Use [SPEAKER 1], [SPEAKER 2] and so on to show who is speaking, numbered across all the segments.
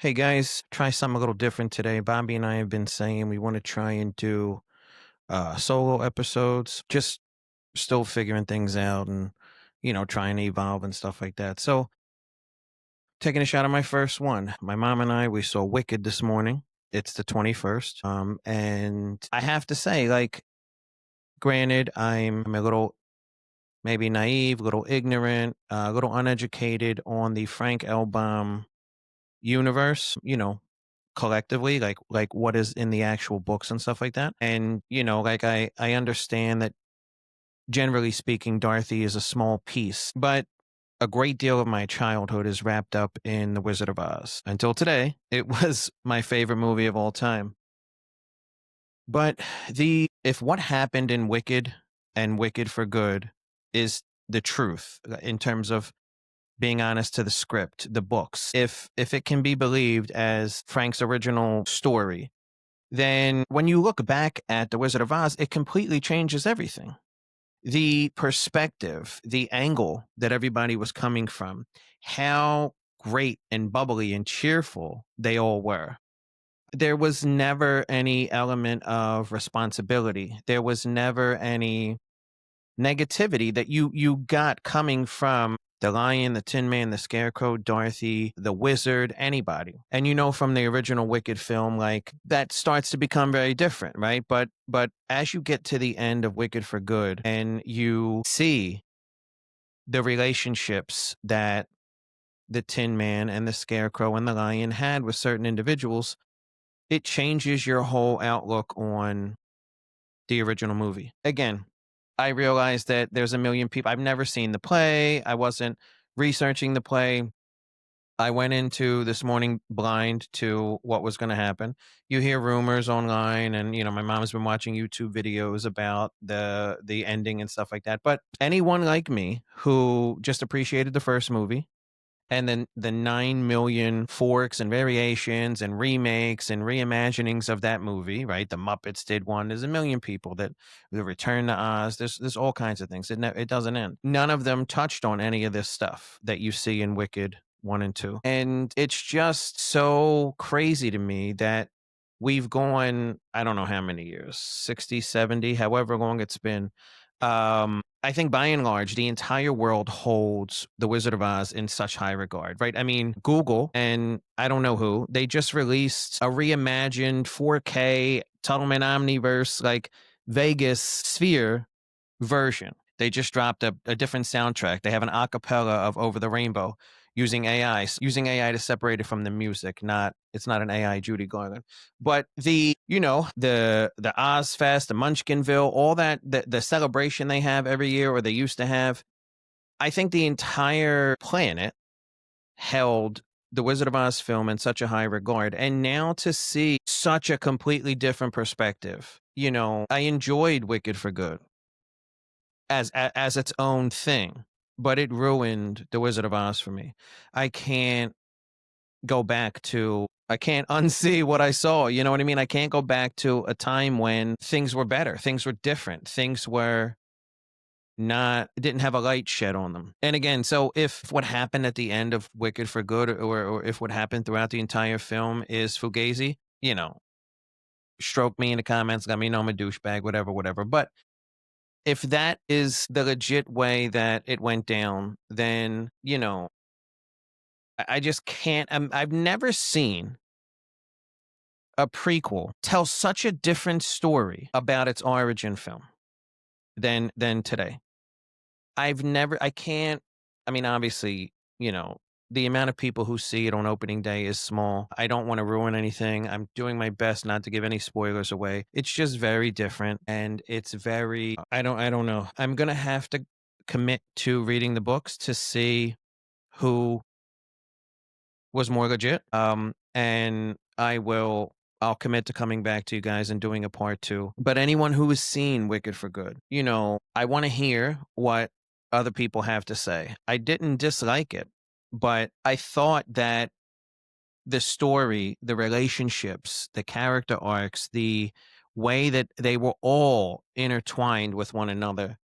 [SPEAKER 1] Hey guys, try something a little different today. Bobby and I have been saying we want to try and do solo episodes, just still figuring things out and, trying to evolve and stuff like that. So, taking a shot at my first one. My mom and I, we saw Wicked this morning. It's the 21st. And I have to say, like, granted, I'm a little maybe naive, a little ignorant, a little uneducated on the Frank L. Baum universe, collectively, like what is in the actual books and stuff like that. And like I understand that generally speaking, Dorothy is a small piece, but a great deal of my childhood is wrapped up in The Wizard of Oz. Until today, it was my favorite movie of all time. But the if what happened in Wicked and Wicked for Good is the truth in terms of being honest to the script, the books, if it can be believed as Frank's original story, then when you look back at The Wizard of Oz, it completely changes everything. The perspective, the angle that everybody was coming from, how great and bubbly and cheerful they all were. There was never any element of responsibility. There was never any negativity that you got coming from the lion, the tin man, the scarecrow, Dorothy, the wizard, anybody. And from the original Wicked film, like that starts to become very different, right? But as you get to the end of Wicked for Good and you see the relationships that the tin man and the scarecrow and the lion had with certain individuals, it changes your whole outlook on the original movie. Again, I realized that there's a million people. I've never seen the play. I wasn't researching the play. I went into this morning blind to what was going to happen. You hear rumors online, and my mom's been watching YouTube videos about the ending and stuff like that. But anyone like me who just appreciated the first movie, and then the 9 million forks and variations and remakes and reimaginings of that movie, right? The Muppets did one. There's a million people that the Return to Oz. There's all kinds of things. It doesn't end. None of them touched on any of this stuff that you see in Wicked 1 and 2. And it's just so crazy to me that we've gone, I don't know how many years, 60, 70, however long it's been. I think by and large, the entire world holds The Wizard of Oz in such high regard, right? I mean, Google and I don't know who, they just released a reimagined 4K Tuttleman Omniverse, like Vegas Sphere version. They just dropped a different soundtrack. They have an acapella of Over the Rainbow using AI to separate it from the music. It's not an AI Judy Garland. But the Ozfest, the Munchkinville, all that the celebration they have every year or they used to have, I think the entire planet held the Wizard of Oz film in such a high regard. And now to see such a completely different perspective, I enjoyed Wicked for Good as its own thing, but it ruined The Wizard of Oz for me. I can't I can't unsee what I saw. You know what I mean? I can't go back to a time when things were better, things were different, things were not didn't have a light shed on them. And again, so if what happened at the end of Wicked for Good or if what happened throughout the entire film is fugazi, stroke me in the comments, let me know I'm a douchebag, whatever. But if that is the legit way that it went down, then, I just can't. I've never seen a prequel tell such a different story about its origin film than today. I can't, I mean, obviously, the amount of people who see it on opening day is small. I don't want to ruin anything. I'm doing my best not to give any spoilers away. It's just very different and it's very I don't know. I'm going to have to commit to reading the books to see who was more legit. And I'll commit to coming back to you guys and doing a part two. But anyone who has seen Wicked for Good, I want to hear what other people have to say. I didn't dislike it, but I thought that the story, the relationships, the character arcs, the way that they were all intertwined with one another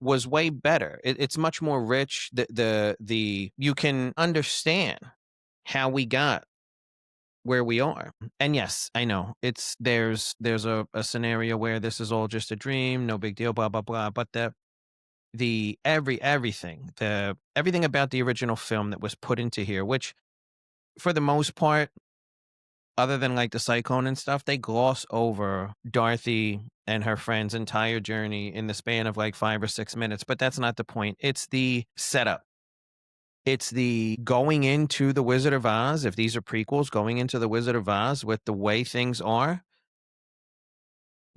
[SPEAKER 1] was way better. It's much more rich. The you can understand how we got where we are. And yes, I know there's a scenario where this is all just a dream, no big deal, blah blah blah. But the everything about the original film that was put into here, which for the most part, other than like the cyclone and stuff, they gloss over Dorothy and her friend's entire journey in the span of like 5 or 6 minutes. But that's not the point. It's the setup. It's the going into the Wizard of Oz. If these are prequels, going into the Wizard of Oz with the way things are,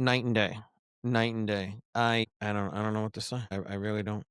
[SPEAKER 1] night and day, night and day. I don't know what to say. I really don't.